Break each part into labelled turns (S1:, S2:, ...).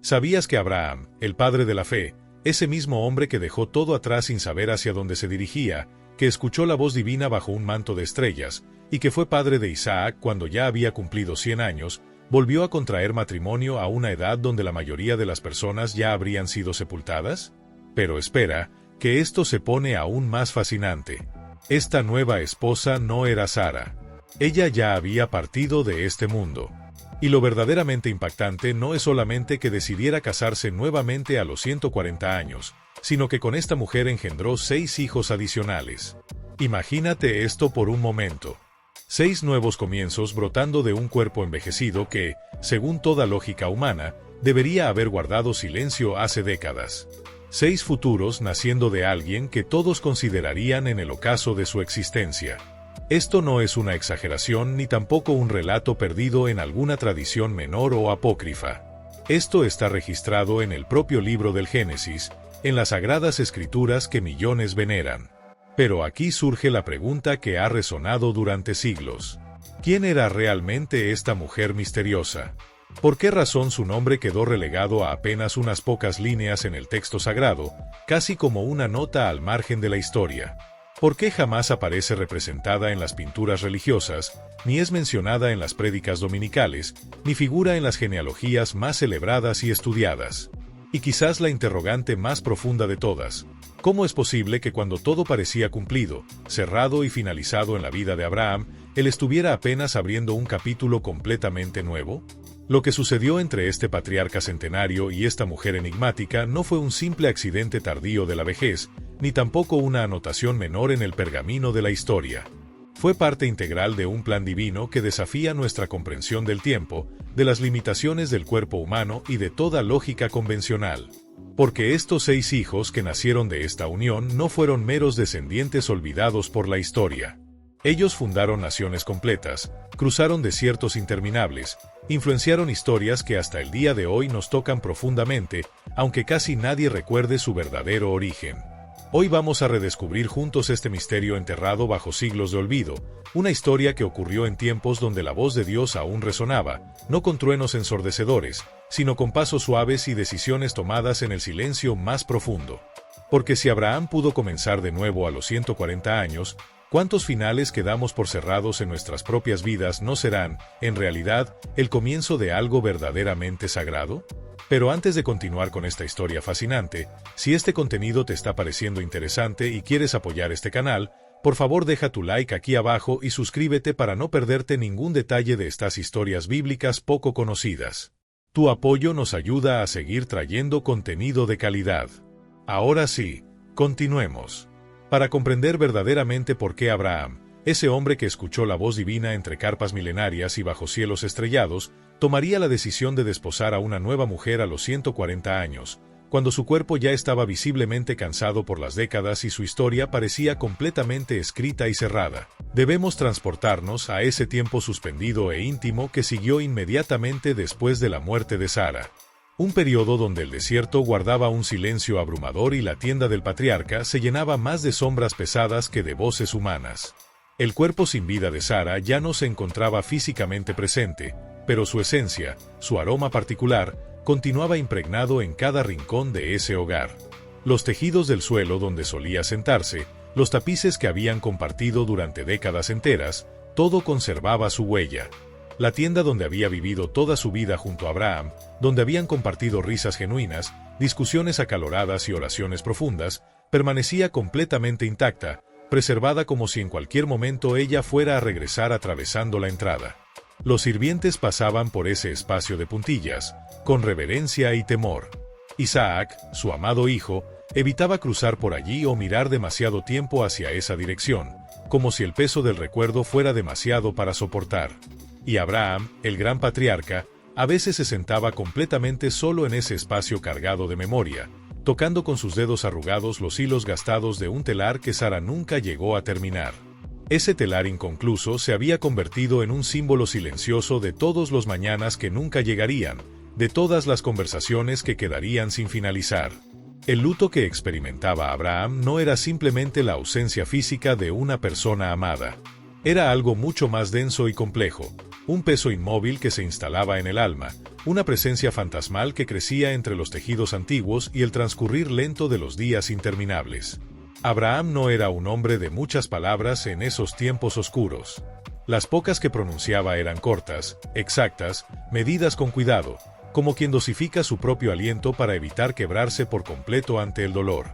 S1: ¿Sabías que Abraham, el padre de la fe, ese mismo hombre que dejó todo atrás sin saber hacia dónde se dirigía, que escuchó la voz divina bajo un manto de estrellas, y que fue padre de Isaac cuando ya había cumplido 100 años, volvió a contraer matrimonio a una edad donde la mayoría de las personas ya habrían sido sepultadas? Pero espera, que esto se pone aún más fascinante. Esta nueva esposa no era Sara. Ella ya había partido de este mundo. Y lo verdaderamente impactante no es solamente que decidiera casarse nuevamente a los 140 años, sino que con esta mujer engendró 6 hijos adicionales. Imagínate esto por un momento. 6 nuevos comienzos brotando de un cuerpo envejecido que, según toda lógica humana, debería haber guardado silencio hace décadas. 6 futuros naciendo de alguien que todos considerarían en el ocaso de su existencia. Esto no es una exageración ni tampoco un relato perdido en alguna tradición menor o apócrifa. Esto está registrado en el propio libro del Génesis, en las sagradas escrituras que millones veneran. Pero aquí surge la pregunta que ha resonado durante siglos. ¿Quién era realmente esta mujer misteriosa? ¿Por qué razón su nombre quedó relegado a apenas unas pocas líneas en el texto sagrado, casi como una nota al margen de la historia? ¿Por qué jamás aparece representada en las pinturas religiosas, ni es mencionada en las prédicas dominicales, ni figura en las genealogías más celebradas y estudiadas? Y quizás la interrogante más profunda de todas: ¿cómo es posible que cuando todo parecía cumplido, cerrado y finalizado en la vida de Abraham, él estuviera apenas abriendo un capítulo completamente nuevo? Lo que sucedió entre este patriarca centenario y esta mujer enigmática no fue un simple accidente tardío de la vejez, ni tampoco una anotación menor en el pergamino de la historia. Fue parte integral de un plan divino que desafía nuestra comprensión del tiempo, de las limitaciones del cuerpo humano y de toda lógica convencional. Porque estos 6 hijos que nacieron de esta unión no fueron meros descendientes olvidados por la historia. Ellos fundaron naciones completas, cruzaron desiertos interminables, influenciaron historias que hasta el día de hoy nos tocan profundamente, aunque casi nadie recuerde su verdadero origen. Hoy vamos a redescubrir juntos este misterio enterrado bajo siglos de olvido, una historia que ocurrió en tiempos donde la voz de Dios aún resonaba, no con truenos ensordecedores, sino con pasos suaves y decisiones tomadas en el silencio más profundo. Porque si Abraham pudo comenzar de nuevo a los 140 años, ¿cuántos finales que damos por cerrados en nuestras propias vidas no serán, en realidad, el comienzo de algo verdaderamente sagrado? Pero antes de continuar con esta historia fascinante, si este contenido te está pareciendo interesante y quieres apoyar este canal, por favor deja tu like aquí abajo y suscríbete para no perderte ningún detalle de estas historias bíblicas poco conocidas. Tu apoyo nos ayuda a seguir trayendo contenido de calidad. Ahora sí, continuemos. Para comprender verdaderamente por qué Abraham, ese hombre que escuchó la voz divina entre carpas milenarias y bajo cielos estrellados, tomaría la decisión de desposar a una nueva mujer a los 140 años, cuando su cuerpo ya estaba visiblemente cansado por las décadas y su historia parecía completamente escrita y cerrada. Debemos transportarnos a ese tiempo suspendido e íntimo que siguió inmediatamente después de la muerte de Sara. Un periodo donde el desierto guardaba un silencio abrumador y la tienda del patriarca se llenaba más de sombras pesadas que de voces humanas. El cuerpo sin vida de Sara ya no se encontraba físicamente presente, pero su esencia, su aroma particular, continuaba impregnado en cada rincón de ese hogar. Los tejidos del suelo donde solía sentarse, los tapices que habían compartido durante décadas enteras, todo conservaba su huella. La tienda donde había vivido toda su vida junto a Abraham, donde habían compartido risas genuinas, discusiones acaloradas y oraciones profundas, permanecía completamente intacta, preservada como si en cualquier momento ella fuera a regresar atravesando la entrada. Los sirvientes pasaban por ese espacio de puntillas, con reverencia y temor. Isaac, su amado hijo, evitaba cruzar por allí o mirar demasiado tiempo hacia esa dirección, como si el peso del recuerdo fuera demasiado para soportar. Y Abraham, el gran patriarca, a veces se sentaba completamente solo en ese espacio cargado de memoria, tocando con sus dedos arrugados los hilos gastados de un telar que Sara nunca llegó a terminar. Ese telar inconcluso se había convertido en un símbolo silencioso de todos los mañanas que nunca llegarían, de todas las conversaciones que quedarían sin finalizar. El luto que experimentaba Abraham no era simplemente la ausencia física de una persona amada. Era algo mucho más denso y complejo, un peso inmóvil que se instalaba en el alma, una presencia fantasmal que crecía entre los tejidos antiguos y el transcurrir lento de los días interminables. Abraham no era un hombre de muchas palabras en esos tiempos oscuros. Las pocas que pronunciaba eran cortas, exactas, medidas con cuidado, como quien dosifica su propio aliento para evitar quebrarse por completo ante el dolor.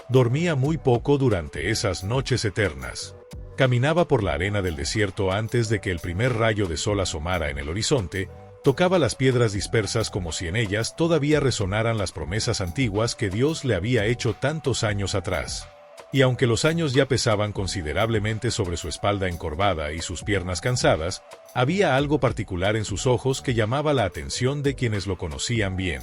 S1: Dormía muy poco durante esas noches eternas. Caminaba por la arena del desierto antes de que el primer rayo de sol asomara en el horizonte, tocaba las piedras dispersas como si en ellas todavía resonaran las promesas antiguas que Dios le había hecho tantos años atrás. Y aunque los años ya pesaban considerablemente sobre su espalda encorvada y sus piernas cansadas, había algo particular en sus ojos que llamaba la atención de quienes lo conocían bien.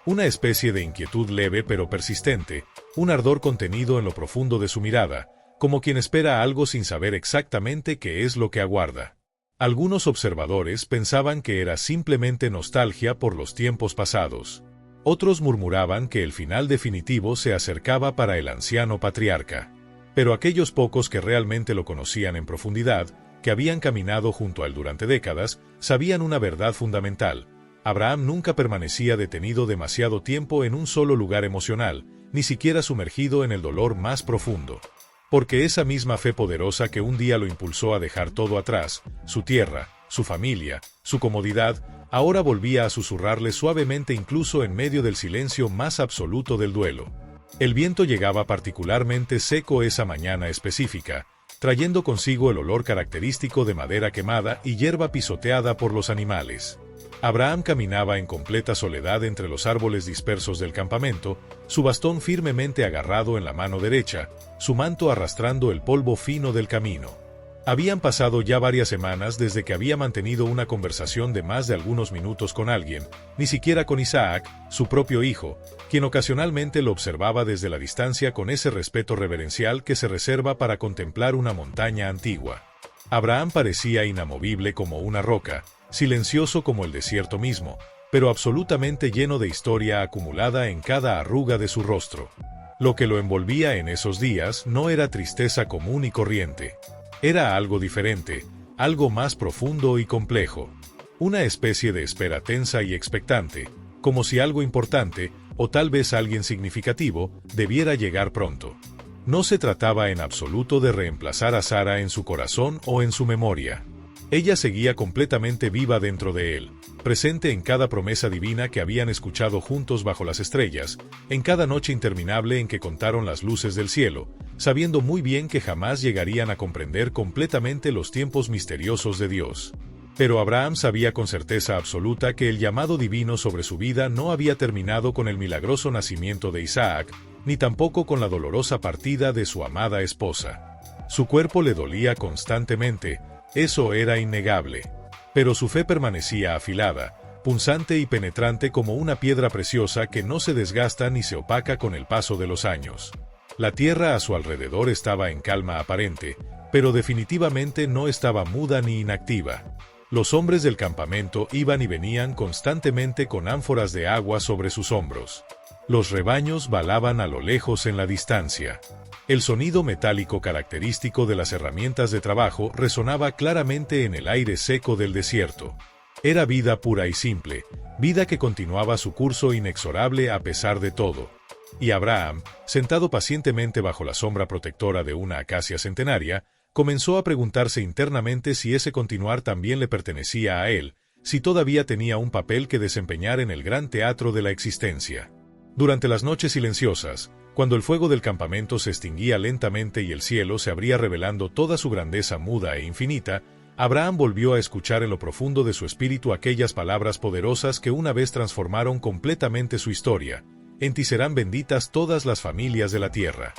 S1: Una especie de inquietud leve pero persistente, un ardor contenido en lo profundo de su mirada, como quien espera algo sin saber exactamente qué es lo que aguarda. Algunos observadores pensaban que era simplemente nostalgia por los tiempos pasados. Otros murmuraban que el final definitivo se acercaba para el anciano patriarca. Pero aquellos pocos que realmente lo conocían en profundidad, que habían caminado junto a él durante décadas, sabían una verdad fundamental. Abraham nunca permanecía detenido demasiado tiempo en un solo lugar emocional, ni siquiera sumergido en el dolor más profundo. Porque esa misma fe poderosa que un día lo impulsó a dejar todo atrás, su tierra, su familia, su comodidad, ahora volvía a susurrarle suavemente incluso en medio del silencio más absoluto del duelo. El viento llegaba particularmente seco esa mañana específica, trayendo consigo el olor característico de madera quemada y hierba pisoteada por los animales. Abraham caminaba en completa soledad entre los árboles dispersos del campamento, su bastón firmemente agarrado en la mano derecha, su manto arrastrando el polvo fino del camino. Habían pasado ya varias semanas desde que había mantenido una conversación de más de algunos minutos con alguien, ni siquiera con Isaac, su propio hijo, quien ocasionalmente lo observaba desde la distancia con ese respeto reverencial que se reserva para contemplar una montaña antigua. Abraham parecía inamovible como una roca, silencioso como el desierto mismo, pero absolutamente lleno de historia acumulada en cada arruga de su rostro. Lo que lo envolvía en esos días no era tristeza común y corriente. Era algo diferente, algo más profundo y complejo. Una especie de espera tensa y expectante, como si algo importante, o tal vez alguien significativo, debiera llegar pronto. No se trataba en absoluto de reemplazar a Sara en su corazón o en su memoria. Ella seguía completamente viva dentro de él, presente en cada promesa divina que habían escuchado juntos bajo las estrellas, en cada noche interminable en que contaron las luces del cielo, sabiendo muy bien que jamás llegarían a comprender completamente los tiempos misteriosos de Dios. Pero Abraham sabía con certeza absoluta que el llamado divino sobre su vida no había terminado con el milagroso nacimiento de Isaac, ni tampoco con la dolorosa partida de su amada esposa. Su cuerpo le dolía constantemente, eso era innegable. Pero su fe permanecía afilada, punzante y penetrante como una piedra preciosa que no se desgasta ni se opaca con el paso de los años. La tierra a su alrededor estaba en calma aparente, pero definitivamente no estaba muda ni inactiva. Los hombres del campamento iban y venían constantemente con ánforas de agua sobre sus hombros. Los rebaños balaban a lo lejos en la distancia. El sonido metálico característico de las herramientas de trabajo resonaba claramente en el aire seco del desierto. Era vida pura y simple, vida que continuaba su curso inexorable a pesar de todo. Y Abraham, sentado pacientemente bajo la sombra protectora de una acacia centenaria, comenzó a preguntarse internamente si ese continuar también le pertenecía a él, si todavía tenía un papel que desempeñar en el gran teatro de la existencia. Durante las noches silenciosas, cuando el fuego del campamento se extinguía lentamente y el cielo se abría revelando toda su grandeza muda e infinita, Abraham volvió a escuchar en lo profundo de su espíritu aquellas palabras poderosas que una vez transformaron completamente su historia. En ti serán benditas todas las familias de la tierra.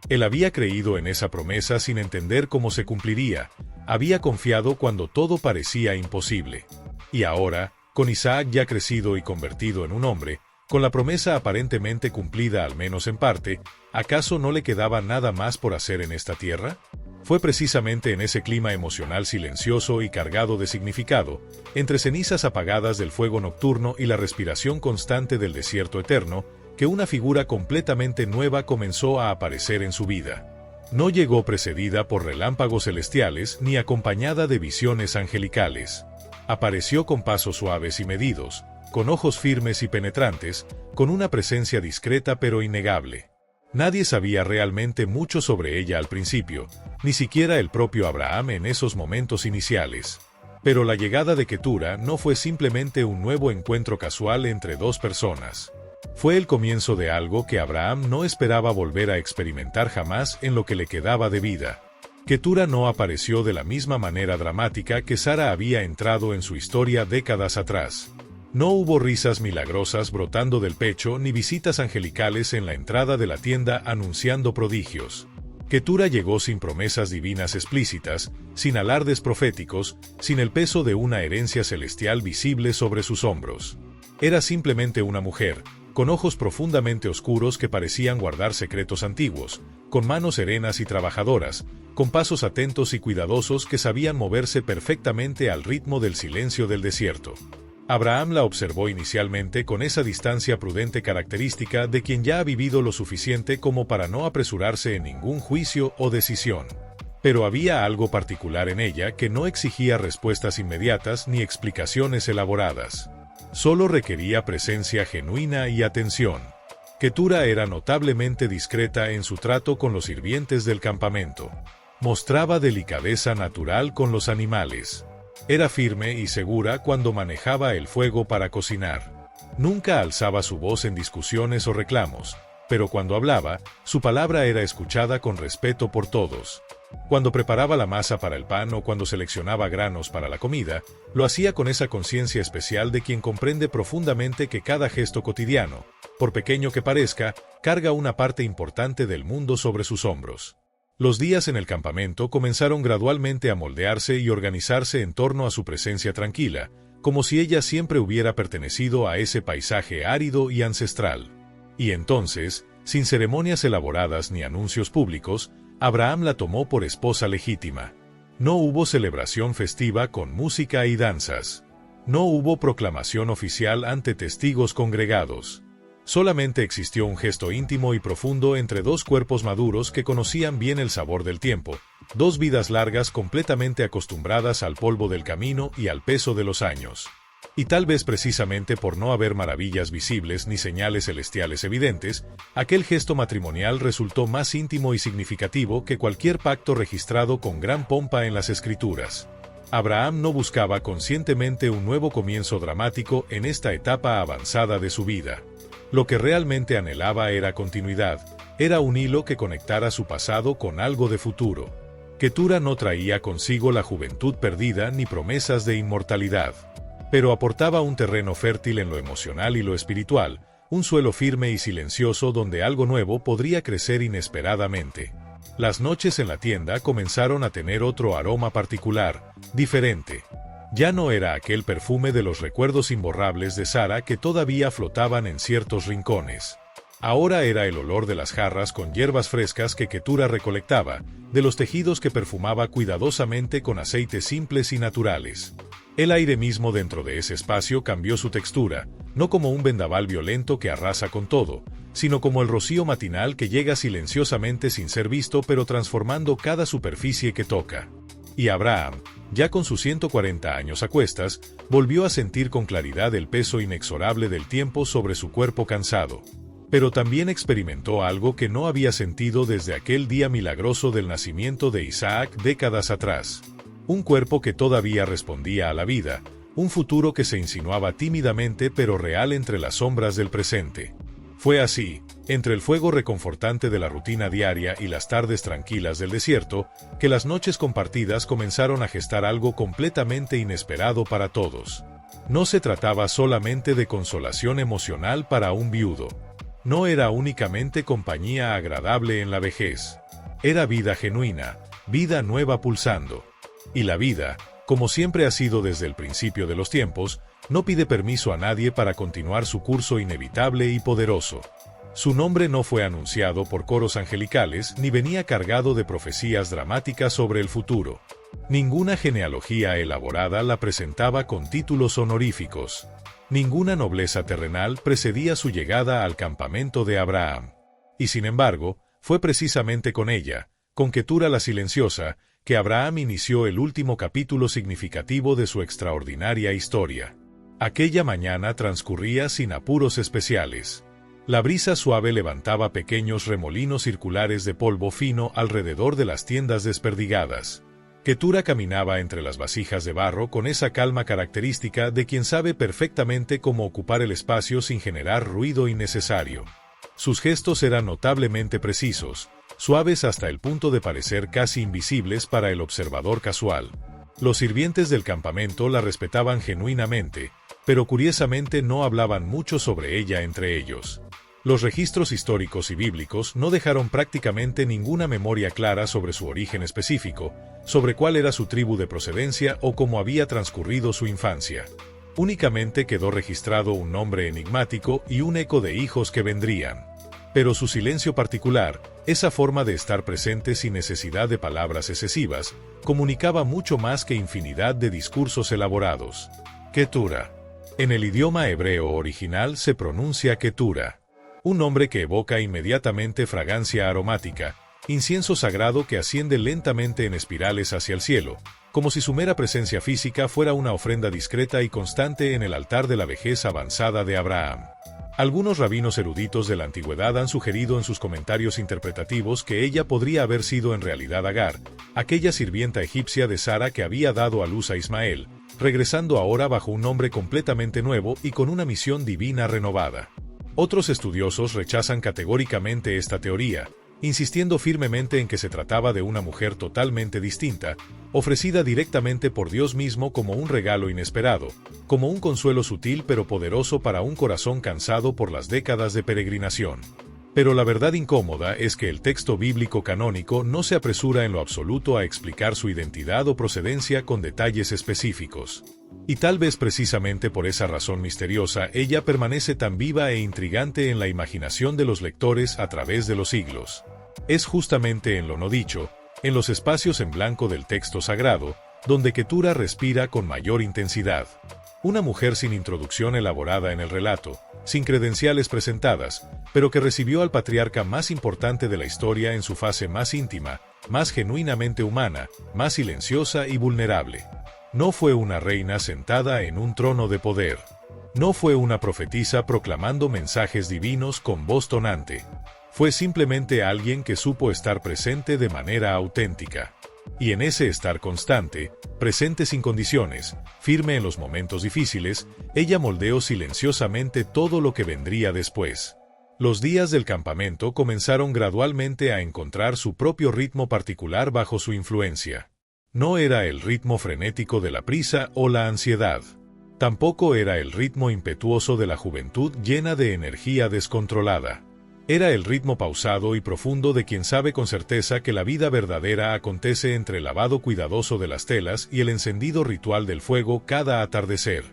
S1: Él había creído en esa promesa sin entender cómo se cumpliría, había confiado cuando todo parecía imposible. Y ahora, con Isaac ya crecido y convertido en un hombre, con la promesa aparentemente cumplida al menos en parte, ¿acaso no le quedaba nada más por hacer en esta tierra? Fue precisamente en ese clima emocional silencioso y cargado de significado, entre cenizas apagadas del fuego nocturno y la respiración constante del desierto eterno, que una figura completamente nueva comenzó a aparecer en su vida. No llegó precedida por relámpagos celestiales ni acompañada de visiones angelicales. Apareció con pasos suaves y medidos, con ojos firmes y penetrantes, con una presencia discreta pero innegable. Nadie sabía realmente mucho sobre ella al principio, ni siquiera el propio Abraham en esos momentos iniciales. Pero la llegada de Ketura no fue simplemente un nuevo encuentro casual entre dos personas. Fue el comienzo de algo que Abraham no esperaba volver a experimentar jamás en lo que le quedaba de vida. Ketura no apareció de la misma manera dramática que Sara había entrado en su historia décadas atrás. No hubo risas milagrosas brotando del pecho ni visitas angelicales en la entrada de la tienda anunciando prodigios. Ketura llegó sin promesas divinas explícitas, sin alardes proféticos, sin el peso de una herencia celestial visible sobre sus hombros. Era simplemente una mujer, con ojos profundamente oscuros que parecían guardar secretos antiguos, con manos serenas y trabajadoras, con pasos atentos y cuidadosos que sabían moverse perfectamente al ritmo del silencio del desierto. Abraham la observó inicialmente con esa distancia prudente característica de quien ya ha vivido lo suficiente como para no apresurarse en ningún juicio o decisión. Pero había algo particular en ella que no exigía respuestas inmediatas ni explicaciones elaboradas. Solo requería presencia genuina y atención. Ketura era notablemente discreta en su trato con los sirvientes del campamento. Mostraba delicadeza natural con los animales. Era firme y segura cuando manejaba el fuego para cocinar. Nunca alzaba su voz en discusiones o reclamos, pero cuando hablaba, su palabra era escuchada con respeto por todos. Cuando preparaba la masa para el pan o cuando seleccionaba granos para la comida, lo hacía con esa conciencia especial de quien comprende profundamente que cada gesto cotidiano, por pequeño que parezca, carga una parte importante del mundo sobre sus hombros. Los días en el campamento comenzaron gradualmente a moldearse y organizarse en torno a su presencia tranquila, como si ella siempre hubiera pertenecido a ese paisaje árido y ancestral. Y entonces, sin ceremonias elaboradas ni anuncios públicos, Abraham la tomó por esposa legítima. No hubo celebración festiva con música y danzas. No hubo proclamación oficial ante testigos congregados. Solamente existió un gesto íntimo y profundo entre dos cuerpos maduros que conocían bien el sabor del tiempo, dos vidas largas completamente acostumbradas al polvo del camino y al peso de los años. Y tal vez precisamente por no haber maravillas visibles ni señales celestiales evidentes, aquel gesto matrimonial resultó más íntimo y significativo que cualquier pacto registrado con gran pompa en las Escrituras. Abraham no buscaba conscientemente un nuevo comienzo dramático en esta etapa avanzada de su vida. Lo que realmente anhelaba era continuidad, era un hilo que conectara su pasado con algo de futuro. Ketura no traía consigo la juventud perdida ni promesas de inmortalidad, pero aportaba un terreno fértil en lo emocional y lo espiritual, un suelo firme y silencioso donde algo nuevo podría crecer inesperadamente. Las noches en la tienda comenzaron a tener otro aroma particular, diferente. Ya no era aquel perfume de los recuerdos imborrables de Sara que todavía flotaban en ciertos rincones. Ahora era el olor de las jarras con hierbas frescas que Ketura recolectaba, de los tejidos que perfumaba cuidadosamente con aceites simples y naturales. El aire mismo dentro de ese espacio cambió su textura, no como un vendaval violento que arrasa con todo, sino como el rocío matinal que llega silenciosamente sin ser visto pero transformando cada superficie que toca. Y Abraham, ya con sus 140 años a cuestas, volvió a sentir con claridad el peso inexorable del tiempo sobre su cuerpo cansado. Pero también experimentó algo que no había sentido desde aquel día milagroso del nacimiento de Isaac décadas atrás. Un cuerpo que todavía respondía a la vida, un futuro que se insinuaba tímidamente pero real entre las sombras del presente. Fue así, entre el fuego reconfortante de la rutina diaria y las tardes tranquilas del desierto, que las noches compartidas comenzaron a gestar algo completamente inesperado para todos. No se trataba solamente de consolación emocional para un viudo. No era únicamente compañía agradable en la vejez. Era vida genuina, vida nueva pulsando. Y la vida, como siempre ha sido desde el principio de los tiempos, no pide permiso a nadie para continuar su curso inevitable y poderoso. Su nombre no fue anunciado por coros angelicales ni venía cargado de profecías dramáticas sobre el futuro. Ninguna genealogía elaborada la presentaba con títulos honoríficos. Ninguna nobleza terrenal precedía su llegada al campamento de Abraham. Y sin embargo, fue precisamente con ella, con Ketura la silenciosa, que Abraham inició el último capítulo significativo de su extraordinaria historia. Aquella mañana transcurría sin apuros especiales. La brisa suave levantaba pequeños remolinos circulares de polvo fino alrededor de las tiendas desperdigadas. Ketura caminaba entre las vasijas de barro con esa calma característica de quien sabe perfectamente cómo ocupar el espacio sin generar ruido innecesario. Sus gestos eran notablemente precisos, suaves hasta el punto de parecer casi invisibles para el observador casual. Los sirvientes del campamento la respetaban genuinamente, pero curiosamente no hablaban mucho sobre ella entre ellos. Los registros históricos y bíblicos no dejaron prácticamente ninguna memoria clara sobre su origen específico, sobre cuál era su tribu de procedencia o cómo había transcurrido su infancia. Únicamente quedó registrado un nombre enigmático y un eco de hijos que vendrían. Pero su silencio particular, esa forma de estar presente sin necesidad de palabras excesivas, comunicaba mucho más que infinidad de discursos elaborados. Ketura. En el idioma hebreo original se pronuncia Ketura. Un nombre que evoca inmediatamente fragancia aromática, incienso sagrado que asciende lentamente en espirales hacia el cielo, como si su mera presencia física fuera una ofrenda discreta y constante en el altar de la vejez avanzada de Abraham. Algunos rabinos eruditos de la antigüedad han sugerido en sus comentarios interpretativos que ella podría haber sido en realidad Agar, aquella sirvienta egipcia de Sara que había dado a luz a Ismael, regresando ahora bajo un nombre completamente nuevo y con una misión divina renovada. Otros estudiosos rechazan categóricamente esta teoría, insistiendo firmemente en que se trataba de una mujer totalmente distinta, ofrecida directamente por Dios mismo como un regalo inesperado, como un consuelo sutil pero poderoso para un corazón cansado por las décadas de peregrinación. Pero la verdad incómoda es que el texto bíblico canónico no se apresura en lo absoluto a explicar su identidad o procedencia con detalles específicos. Y tal vez precisamente por esa razón misteriosa ella permanece tan viva e intrigante en la imaginación de los lectores a través de los siglos. Es justamente en lo no dicho, en los espacios en blanco del texto sagrado, donde Ketura respira con mayor intensidad. Una mujer sin introducción elaborada en el relato, sin credenciales presentadas, pero que recibió al patriarca más importante de la historia en su fase más íntima, más genuinamente humana, más silenciosa y vulnerable. No fue una reina sentada en un trono de poder. No fue una profetisa proclamando mensajes divinos con voz tonante. Fue simplemente alguien que supo estar presente de manera auténtica. Y en ese estar constante, presente sin condiciones, firme en los momentos difíciles, ella moldeó silenciosamente todo lo que vendría después. Los días del campamento comenzaron gradualmente a encontrar su propio ritmo particular bajo su influencia. No era el ritmo frenético de la prisa o la ansiedad. Tampoco era el ritmo impetuoso de la juventud llena de energía descontrolada. Era el ritmo pausado y profundo de quien sabe con certeza que la vida verdadera acontece entre el lavado cuidadoso de las telas y el encendido ritual del fuego cada atardecer.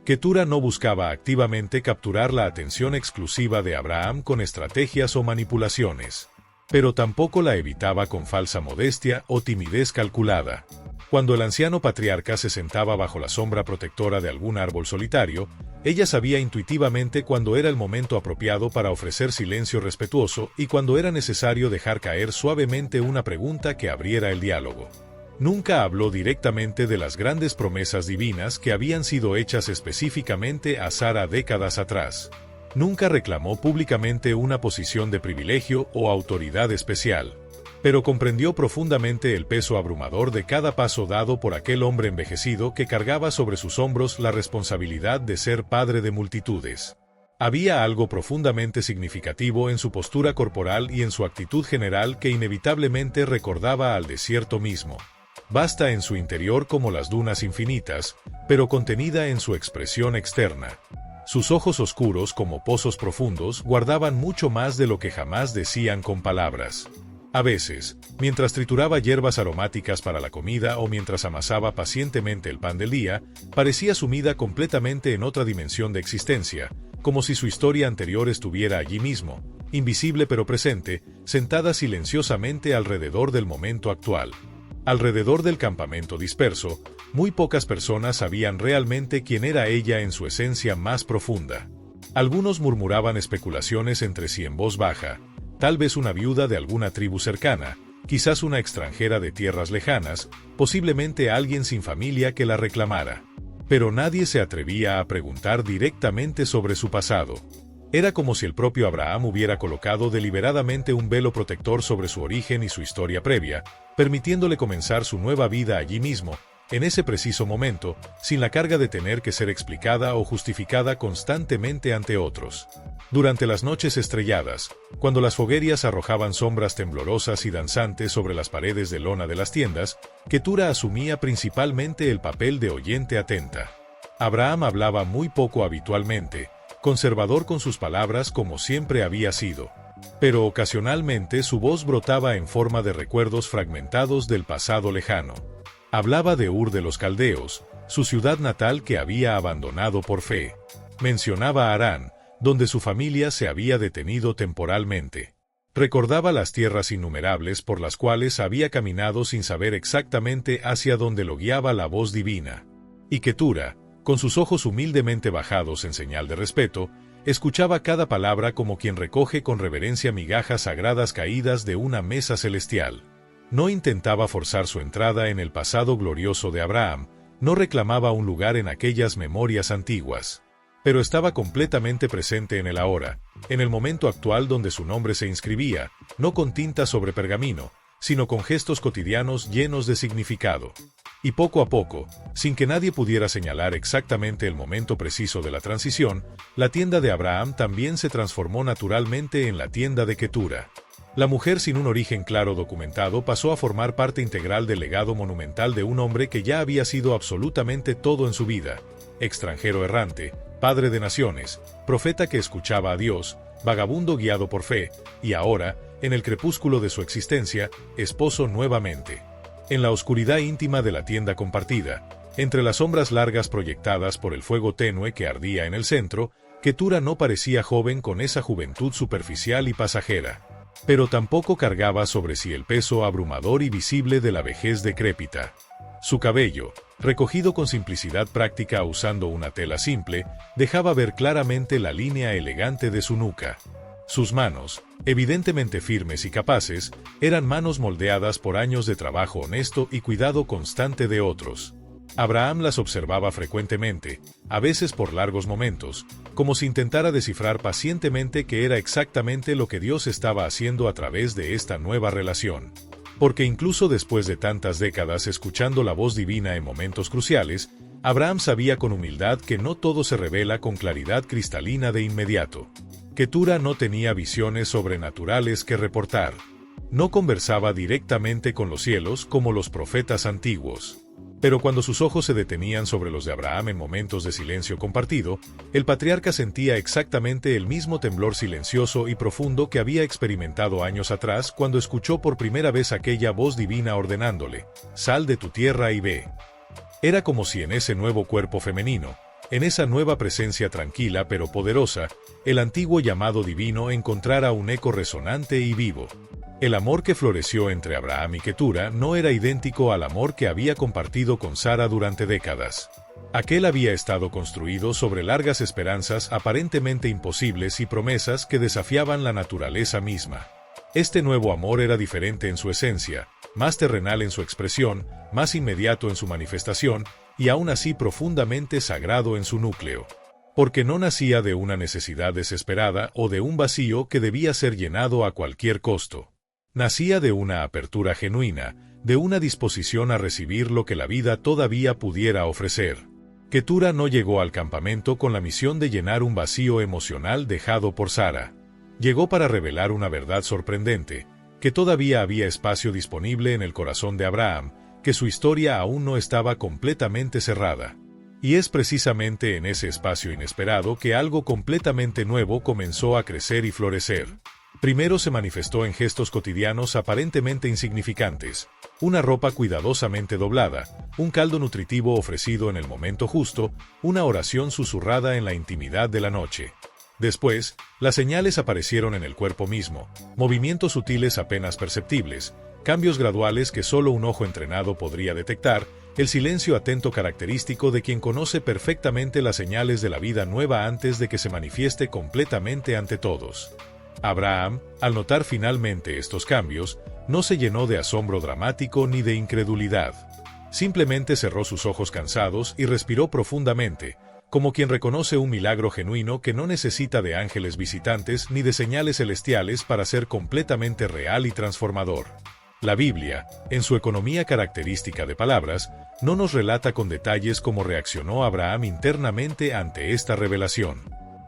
S1: Ketura no buscaba activamente capturar la atención exclusiva de Abraham con estrategias o manipulaciones, pero tampoco la evitaba con falsa modestia o timidez calculada. Cuando el anciano patriarca se sentaba bajo la sombra protectora de algún árbol solitario, ella sabía intuitivamente cuándo era el momento apropiado para ofrecer silencio respetuoso y cuándo era necesario dejar caer suavemente una pregunta que abriera el diálogo. Nunca habló directamente de las grandes promesas divinas que habían sido hechas específicamente a Sara décadas atrás. Nunca reclamó públicamente una posición de privilegio o autoridad especial, pero comprendió profundamente el peso abrumador de cada paso dado por aquel hombre envejecido que cargaba sobre sus hombros la responsabilidad de ser padre de multitudes. Había algo profundamente significativo en su postura corporal y en su actitud general que inevitablemente recordaba al desierto mismo. Vasta en su interior como las dunas infinitas, pero contenida en su expresión externa. Sus ojos oscuros como pozos profundos guardaban mucho más de lo que jamás decían con palabras. A veces, mientras trituraba hierbas aromáticas para la comida o mientras amasaba pacientemente el pan del día, parecía sumida completamente en otra dimensión de existencia, como si su historia anterior estuviera allí mismo, invisible pero presente, sentada silenciosamente alrededor del momento actual. Alrededor del campamento disperso, muy pocas personas sabían realmente quién era ella en su esencia más profunda. Algunos murmuraban especulaciones entre sí en voz baja, tal vez una viuda de alguna tribu cercana, quizás una extranjera de tierras lejanas, posiblemente alguien sin familia que la reclamara. Pero nadie se atrevía a preguntar directamente sobre su pasado. Era como si el propio Abraham hubiera colocado deliberadamente un velo protector sobre su origen y su historia previa, permitiéndole comenzar su nueva vida allí mismo, en ese preciso momento, sin la carga de tener que ser explicada o justificada constantemente ante otros. Durante las noches estrelladas, cuando las foguerías arrojaban sombras temblorosas y danzantes sobre las paredes de lona de las tiendas, Ketura asumía principalmente el papel de oyente atenta. Abraham hablaba muy poco habitualmente, conservador con sus palabras como siempre había sido. Pero ocasionalmente su voz brotaba en forma de recuerdos fragmentados del pasado lejano. Hablaba de Ur de los Caldeos, su ciudad natal que había abandonado por fe. Mencionaba Harán, donde su familia se había detenido temporalmente. Recordaba las tierras innumerables por las cuales había caminado sin saber exactamente hacia dónde lo guiaba la voz divina. Y Ketura, con sus ojos humildemente bajados en señal de respeto, escuchaba cada palabra como quien recoge con reverencia migajas sagradas caídas de una mesa celestial. No intentaba forzar su entrada en el pasado glorioso de Abraham, no reclamaba un lugar en aquellas memorias antiguas. Pero estaba completamente presente en el ahora, en el momento actual donde su nombre se inscribía, no con tinta sobre pergamino, sino con gestos cotidianos llenos de significado. Y poco a poco, sin que nadie pudiera señalar exactamente el momento preciso de la transición, la tienda de Abraham también se transformó naturalmente en la tienda de Ketura. La mujer sin un origen claro documentado pasó a formar parte integral del legado monumental de un hombre que ya había sido absolutamente todo en su vida: extranjero errante, padre de naciones, profeta que escuchaba a Dios, vagabundo guiado por fe, y ahora, en el crepúsculo de su existencia, esposo nuevamente. En la oscuridad íntima de la tienda compartida, entre las sombras largas proyectadas por el fuego tenue que ardía en el centro, Ketura no parecía joven con esa juventud superficial y pasajera. Pero tampoco cargaba sobre sí el peso abrumador y visible de la vejez decrépita. Su cabello, recogido con simplicidad práctica usando una tela simple, dejaba ver claramente la línea elegante de su nuca. Sus manos, evidentemente firmes y capaces, eran manos moldeadas por años de trabajo honesto y cuidado constante de otros. Abraham las observaba frecuentemente, a veces por largos momentos, como si intentara descifrar pacientemente qué era exactamente lo que Dios estaba haciendo a través de esta nueva relación. Porque incluso después de tantas décadas escuchando la voz divina en momentos cruciales, Abraham sabía con humildad que no todo se revela con claridad cristalina de inmediato. Ketura no tenía visiones sobrenaturales que reportar. No conversaba directamente con los cielos como los profetas antiguos. Pero cuando sus ojos se detenían sobre los de Abraham en momentos de silencio compartido, el patriarca sentía exactamente el mismo temblor silencioso y profundo que había experimentado años atrás cuando escuchó por primera vez aquella voz divina ordenándole: «Sal de tu tierra y ve». Era como si en ese nuevo cuerpo femenino, en esa nueva presencia tranquila pero poderosa, el antiguo llamado divino encontrara un eco resonante y vivo. El amor que floreció entre Abraham y Ketura no era idéntico al amor que había compartido con Sara durante décadas. Aquel había estado construido sobre largas esperanzas aparentemente imposibles y promesas que desafiaban la naturaleza misma. Este nuevo amor era diferente en su esencia, más terrenal en su expresión, más inmediato en su manifestación, y aún así profundamente sagrado en su núcleo. Porque no nacía de una necesidad desesperada o de un vacío que debía ser llenado a cualquier costo. Nacía de una apertura genuina, de una disposición a recibir lo que la vida todavía pudiera ofrecer. Ketura no llegó al campamento con la misión de llenar un vacío emocional dejado por Sara. Llegó para revelar una verdad sorprendente, que todavía había espacio disponible en el corazón de Abraham, que su historia aún no estaba completamente cerrada. Y es precisamente en ese espacio inesperado que algo completamente nuevo comenzó a crecer y florecer. Primero se manifestó en gestos cotidianos aparentemente insignificantes: una ropa cuidadosamente doblada, un caldo nutritivo ofrecido en el momento justo, una oración susurrada en la intimidad de la noche. Después, las señales aparecieron en el cuerpo mismo, movimientos sutiles apenas perceptibles, cambios graduales que solo un ojo entrenado podría detectar, el silencio atento característico de quien conoce perfectamente las señales de la vida nueva antes de que se manifieste completamente ante todos. Abraham, al notar finalmente estos cambios, no se llenó de asombro dramático ni de incredulidad. Simplemente cerró sus ojos cansados y respiró profundamente, como quien reconoce un milagro genuino que no necesita de ángeles visitantes ni de señales celestiales para ser completamente real y transformador. La Biblia, en su economía característica de palabras, no nos relata con detalles cómo reaccionó Abraham internamente ante esta revelación.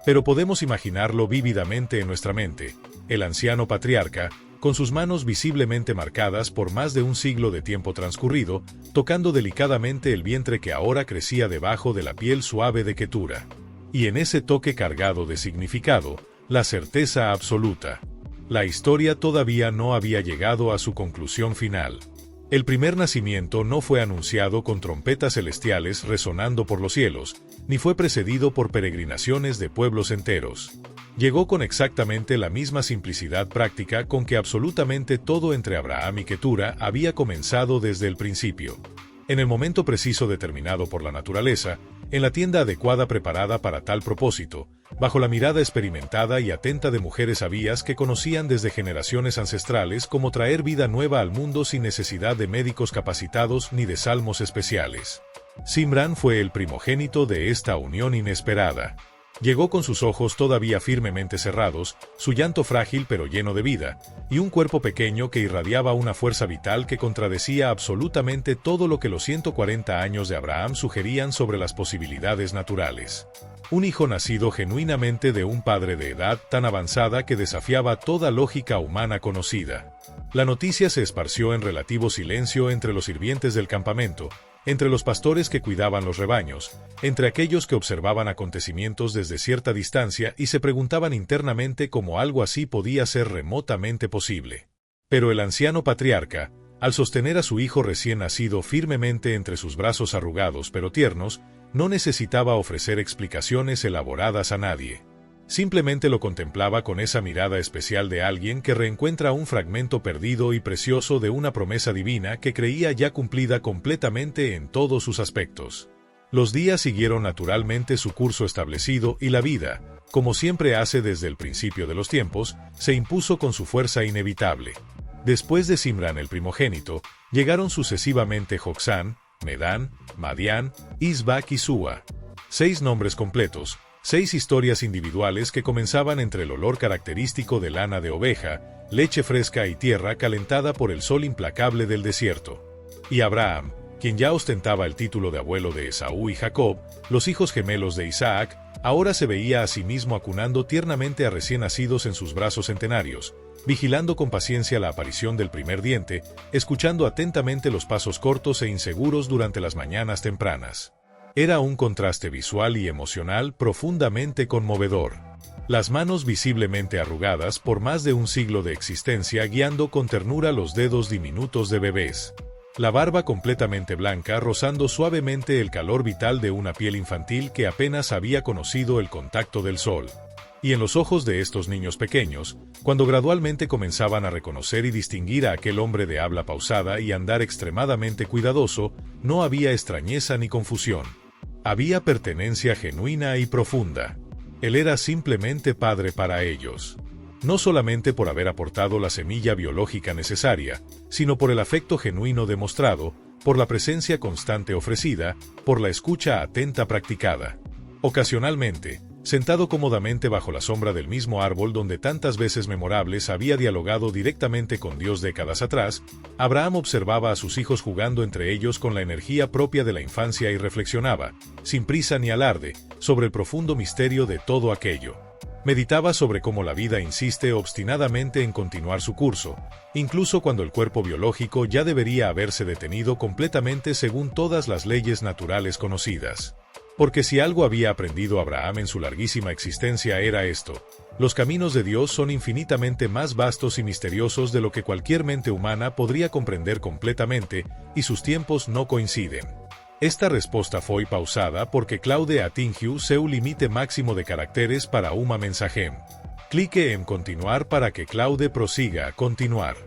S1: Pero podemos imaginarlo vívidamente en nuestra mente. El anciano patriarca, con sus manos visiblemente marcadas por más de un siglo de tiempo transcurrido, tocando delicadamente el vientre que ahora crecía debajo de la piel suave de Ketura. Y en ese toque cargado de significado, la certeza absoluta. La historia todavía no había llegado a su conclusión final. El primer nacimiento no fue anunciado con trompetas celestiales resonando por los cielos, ni fue precedido por peregrinaciones de pueblos enteros. Llegó con exactamente la misma simplicidad práctica con que absolutamente todo entre Abraham y Ketura había comenzado desde el principio. En el momento preciso determinado por la naturaleza, en la tienda adecuada preparada para tal propósito, bajo la mirada experimentada y atenta de mujeres sabias que conocían desde generaciones ancestrales cómo traer vida nueva al mundo sin necesidad de médicos capacitados ni de salmos especiales. Simrán fue el primogénito de esta unión inesperada. Llegó con sus ojos todavía firmemente cerrados, su llanto frágil pero lleno de vida, y un cuerpo pequeño que irradiaba una fuerza vital que contradecía absolutamente todo lo que los 140 años de Abraham sugerían sobre las posibilidades naturales. Un hijo nacido genuinamente de un padre de edad tan avanzada que desafiaba toda lógica humana conocida. La noticia se esparció en relativo silencio entre los sirvientes del campamento, entre los pastores que cuidaban los rebaños, entre aquellos que observaban acontecimientos desde cierta distancia y se preguntaban internamente cómo algo así podía ser remotamente posible. Pero el anciano patriarca, al sostener a su hijo recién nacido firmemente entre sus brazos arrugados pero tiernos, no necesitaba ofrecer explicaciones elaboradas a nadie. Simplemente lo contemplaba con esa mirada especial de alguien que reencuentra un fragmento perdido y precioso de una promesa divina que creía ya cumplida completamente en todos sus aspectos. Los días siguieron naturalmente su curso establecido y la vida, como siempre hace desde el principio de los tiempos, se impuso con su fuerza inevitable. Después de Simrán el primogénito, llegaron sucesivamente Joksán, Medán, Madián, Isbac y Súa. 6 nombres completos, 6 historias individuales que comenzaban entre el olor característico de lana de oveja, leche fresca y tierra calentada por el sol implacable del desierto. Y Abraham, quien ya ostentaba el título de abuelo de Esaú y Jacob, los hijos gemelos de Isaac, ahora se veía a sí mismo acunando tiernamente a recién nacidos en sus brazos centenarios, vigilando con paciencia la aparición del primer diente, escuchando atentamente los pasos cortos e inseguros durante las mañanas tempranas. Era un contraste visual y emocional profundamente conmovedor. Las manos visiblemente arrugadas por más de un siglo de existencia guiando con ternura los dedos diminutos de bebés. La barba completamente blanca rozando suavemente el calor vital de una piel infantil que apenas había conocido el contacto del sol. Y en los ojos de estos niños pequeños, cuando gradualmente comenzaban a reconocer y distinguir a aquel hombre de habla pausada y andar extremadamente cuidadoso, no había extrañeza ni confusión. Había pertenencia genuina y profunda. Él era simplemente padre para ellos. No solamente por haber aportado la semilla biológica necesaria, sino por el afecto genuino demostrado, por la presencia constante ofrecida, por la escucha atenta practicada. Ocasionalmente, sentado cómodamente bajo la sombra del mismo árbol donde tantas veces memorables había dialogado directamente con Dios décadas atrás, Abraham observaba a sus hijos jugando entre ellos con la energía propia de la infancia y reflexionaba, sin prisa ni alarde, sobre el profundo misterio de todo aquello. Meditaba sobre cómo la vida insiste obstinadamente en continuar su curso, incluso cuando el cuerpo biológico ya debería haberse detenido completamente según todas las leyes naturales conocidas. Porque si algo había aprendido Abraham en su larguísima existencia era esto: los caminos de Dios son infinitamente más vastos y misteriosos de lo que cualquier mente humana podría comprender completamente, y sus tiempos no coinciden. Esta respuesta fue pausada porque Claude atingió seu límite máximo de caracteres para uma mensagem. Clique en continuar para que Claude prosiga a continuar.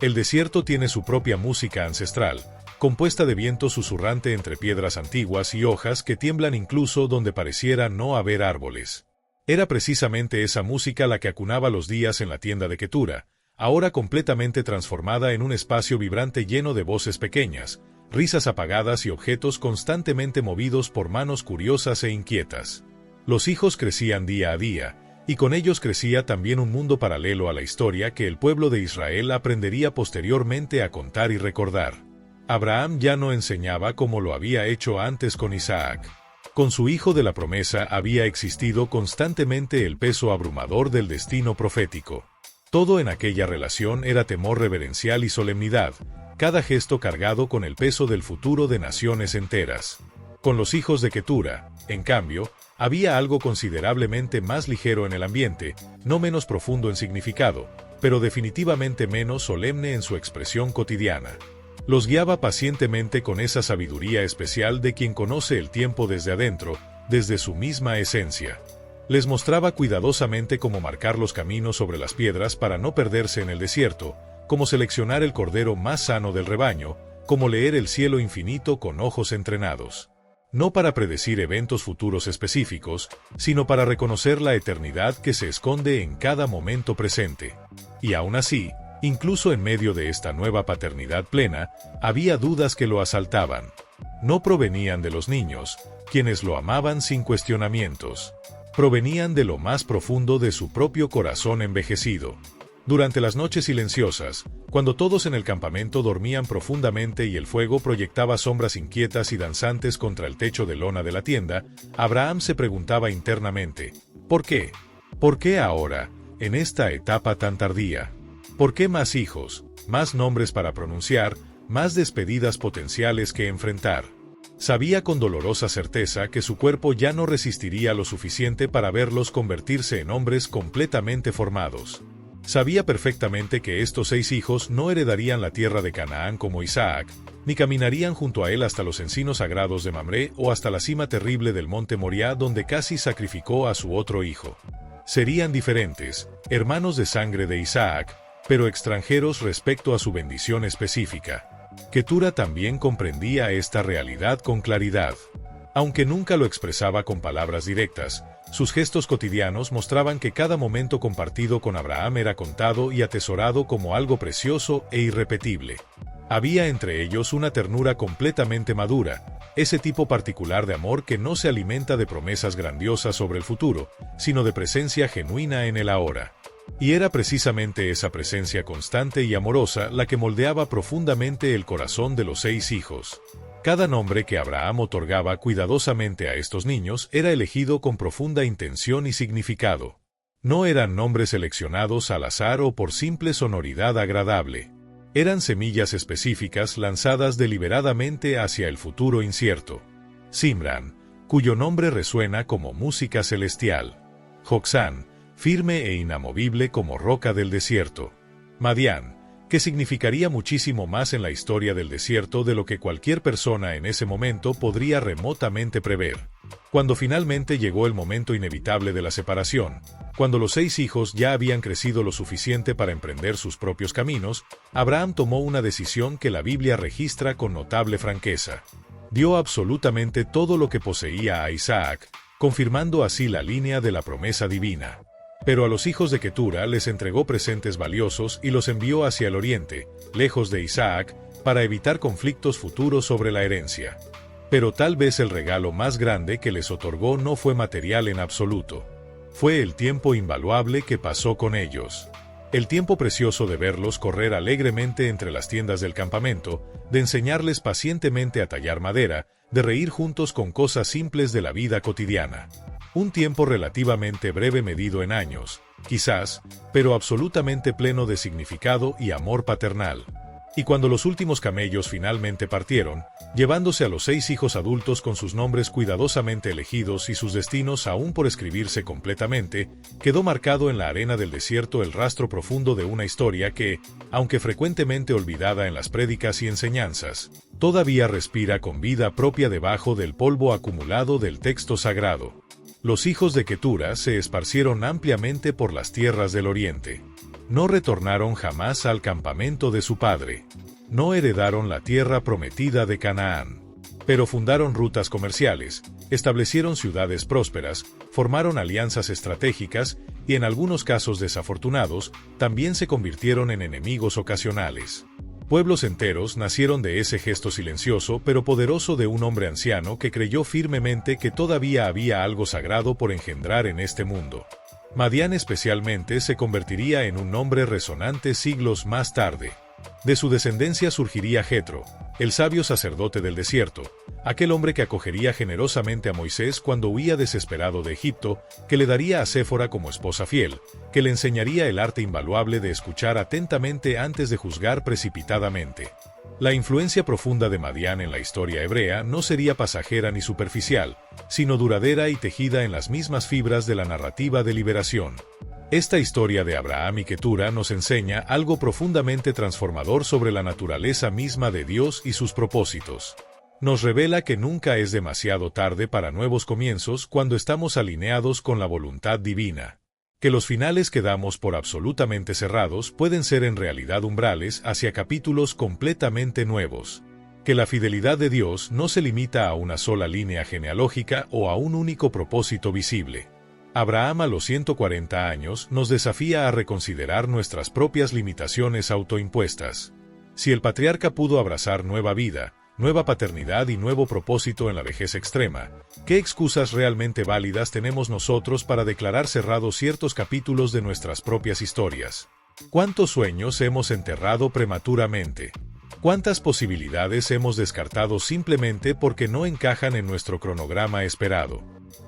S1: El desierto tiene su propia música ancestral, compuesta de viento susurrante entre piedras antiguas y hojas que tiemblan incluso donde pareciera no haber árboles. Era precisamente esa música la que acunaba los días en la tienda de Ketura, ahora completamente transformada en un espacio vibrante lleno de voces pequeñas, risas apagadas y objetos constantemente movidos por manos curiosas e inquietas. Los hijos crecían día a día, y con ellos crecía también un mundo paralelo a la historia que el pueblo de Israel aprendería posteriormente a contar y recordar. Abraham ya no enseñaba como lo había hecho antes con Isaac. Con su hijo de la promesa había existido constantemente el peso abrumador del destino profético. Todo en aquella relación era temor reverencial y solemnidad, cada gesto cargado con el peso del futuro de naciones enteras. Con los hijos de Ketura, en cambio, había algo considerablemente más ligero en el ambiente, no menos profundo en significado, pero definitivamente menos solemne en su expresión cotidiana. Los guiaba pacientemente con esa sabiduría especial de quien conoce el tiempo desde adentro, desde su misma esencia. Les mostraba cuidadosamente cómo marcar los caminos sobre las piedras para no perderse en el desierto, cómo seleccionar el cordero más sano del rebaño, cómo leer el cielo infinito con ojos entrenados. No para predecir eventos futuros específicos, sino para reconocer la eternidad que se esconde en cada momento presente. Y aún así, incluso en medio de esta nueva paternidad plena, había dudas que lo asaltaban. No provenían de los niños, quienes lo amaban sin cuestionamientos. Provenían de lo más profundo de su propio corazón envejecido. Durante las noches silenciosas, cuando todos en el campamento dormían profundamente y el fuego proyectaba sombras inquietas y danzantes contra el techo de lona de la tienda, Abraham se preguntaba internamente, ¿por qué? ¿Por qué ahora, en esta etapa tan tardía? ¿Por qué más hijos, más nombres para pronunciar, más despedidas potenciales que enfrentar? Sabía con dolorosa certeza que su cuerpo ya no resistiría lo suficiente para verlos convertirse en hombres completamente formados. Sabía perfectamente que estos 6 hijos no heredarían la tierra de Canaán como Isaac, ni caminarían junto a él hasta los encinos sagrados de Mamré o hasta la cima terrible del monte Moriah donde casi sacrificó a su otro hijo. Serían diferentes, hermanos de sangre de Isaac, pero extranjeros respecto a su bendición específica. Ketura también comprendía esta realidad con claridad. Aunque nunca lo expresaba con palabras directas, sus gestos cotidianos mostraban que cada momento compartido con Abraham era contado y atesorado como algo precioso e irrepetible. Había entre ellos una ternura completamente madura, ese tipo particular de amor que no se alimenta de promesas grandiosas sobre el futuro, sino de presencia genuina en el ahora. Y era precisamente esa presencia constante y amorosa la que moldeaba profundamente el corazón de los 6 hijos. Cada nombre que Abraham otorgaba cuidadosamente a estos niños era elegido con profunda intención y significado. No eran nombres seleccionados al azar o por simple sonoridad agradable. Eran semillas específicas lanzadas deliberadamente hacia el futuro incierto. Simran, cuyo nombre resuena como música celestial. Joksán, firme e inamovible como roca del desierto. Madián, que significaría muchísimo más en la historia del desierto de lo que cualquier persona en ese momento podría remotamente prever. Cuando finalmente llegó el momento inevitable de la separación, cuando los 6 hijos ya habían crecido lo suficiente para emprender sus propios caminos, Abraham tomó una decisión que la Biblia registra con notable franqueza. Dio absolutamente todo lo que poseía a Isaac, confirmando así la línea de la promesa divina. Pero a los hijos de Ketura les entregó presentes valiosos y los envió hacia el oriente, lejos de Isaac, para evitar conflictos futuros sobre la herencia. Pero tal vez el regalo más grande que les otorgó no fue material en absoluto. Fue el tiempo invaluable que pasó con ellos. El tiempo precioso de verlos correr alegremente entre las tiendas del campamento, de enseñarles pacientemente a tallar madera, de reír juntos con cosas simples de la vida cotidiana. Un tiempo relativamente breve medido en años, quizás, pero absolutamente pleno de significado y amor paternal. Y cuando los últimos camellos finalmente partieron, llevándose a los 6 hijos adultos con sus nombres cuidadosamente elegidos y sus destinos aún por escribirse completamente, quedó marcado en la arena del desierto el rastro profundo de una historia que, aunque frecuentemente olvidada en las prédicas y enseñanzas, todavía respira con vida propia debajo del polvo acumulado del texto sagrado. Los hijos de Ketura se esparcieron ampliamente por las tierras del oriente. No retornaron jamás al campamento de su padre. No heredaron la tierra prometida de Canaán. Pero fundaron rutas comerciales, establecieron ciudades prósperas, formaron alianzas estratégicas y en algunos casos desafortunados, también se convirtieron en enemigos ocasionales. Pueblos enteros nacieron de ese gesto silencioso pero poderoso de un hombre anciano que creyó firmemente que todavía había algo sagrado por engendrar en este mundo. Madián especialmente se convertiría en un nombre resonante siglos más tarde. De su descendencia surgiría Jetro, el sabio sacerdote del desierto, aquel hombre que acogería generosamente a Moisés cuando huía desesperado de Egipto, que le daría a Séfora como esposa fiel, que le enseñaría el arte invaluable de escuchar atentamente antes de juzgar precipitadamente. La influencia profunda de Madián en la historia hebrea no sería pasajera ni superficial, sino duradera y tejida en las mismas fibras de la narrativa de liberación. Esta historia de Abraham y Ketura nos enseña algo profundamente transformador sobre la naturaleza misma de Dios y sus propósitos. Nos revela que nunca es demasiado tarde para nuevos comienzos cuando estamos alineados con la voluntad divina. Que los finales que damos por absolutamente cerrados pueden ser en realidad umbrales hacia capítulos completamente nuevos. Que la fidelidad de Dios no se limita a una sola línea genealógica o a un único propósito visible. Abraham a los 140 años nos desafía a reconsiderar nuestras propias limitaciones autoimpuestas. Si el patriarca pudo abrazar nueva vida, nueva paternidad y nuevo propósito en la vejez extrema, ¿qué excusas realmente válidas tenemos nosotros para declarar cerrados ciertos capítulos de nuestras propias historias? ¿Cuántos sueños hemos enterrado prematuramente? ¿Cuántas posibilidades hemos descartado simplemente porque no encajan en nuestro cronograma esperado?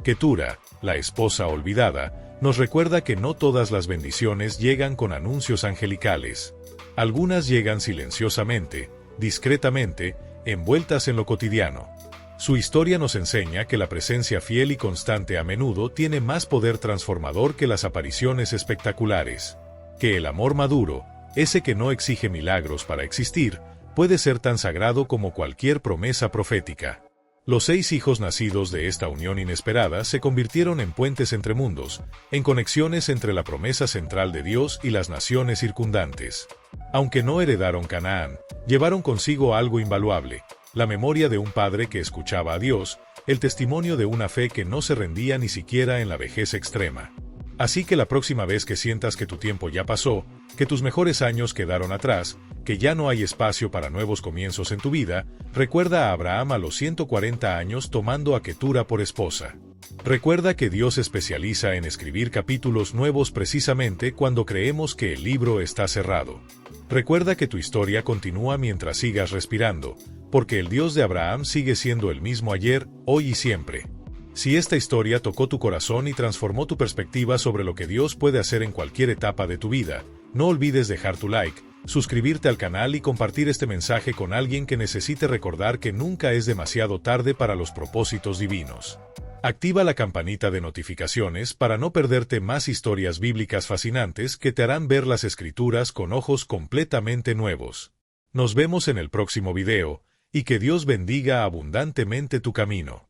S1: Ketura, la esposa olvidada, nos recuerda que no todas las bendiciones llegan con anuncios angelicales. Algunas llegan silenciosamente, discretamente, envueltas en lo cotidiano. Su historia nos enseña que la presencia fiel y constante a menudo tiene más poder transformador que las apariciones espectaculares. Que el amor maduro, ese que no exige milagros para existir, puede ser tan sagrado como cualquier promesa profética. Los 6 hijos nacidos de esta unión inesperada se convirtieron en puentes entre mundos, en conexiones entre la promesa central de Dios y las naciones circundantes. Aunque no heredaron Canaán, llevaron consigo algo invaluable: la memoria de un padre que escuchaba a Dios, el testimonio de una fe que no se rendía ni siquiera en la vejez extrema. Así que la próxima vez que sientas que tu tiempo ya pasó, que tus mejores años quedaron atrás, que ya no hay espacio para nuevos comienzos en tu vida, recuerda a Abraham a los 140 años tomando a Ketura por esposa. Recuerda que Dios se especializa en escribir capítulos nuevos precisamente cuando creemos que el libro está cerrado. Recuerda que tu historia continúa mientras sigas respirando, porque el Dios de Abraham sigue siendo el mismo ayer, hoy y siempre. Si esta historia tocó tu corazón y transformó tu perspectiva sobre lo que Dios puede hacer en cualquier etapa de tu vida, no olvides dejar tu like, suscribirte al canal y compartir este mensaje con alguien que necesite recordar que nunca es demasiado tarde para los propósitos divinos. Activa la campanita de notificaciones para no perderte más historias bíblicas fascinantes que te harán ver las Escrituras con ojos completamente nuevos. Nos vemos en el próximo video, y que Dios bendiga abundantemente tu camino.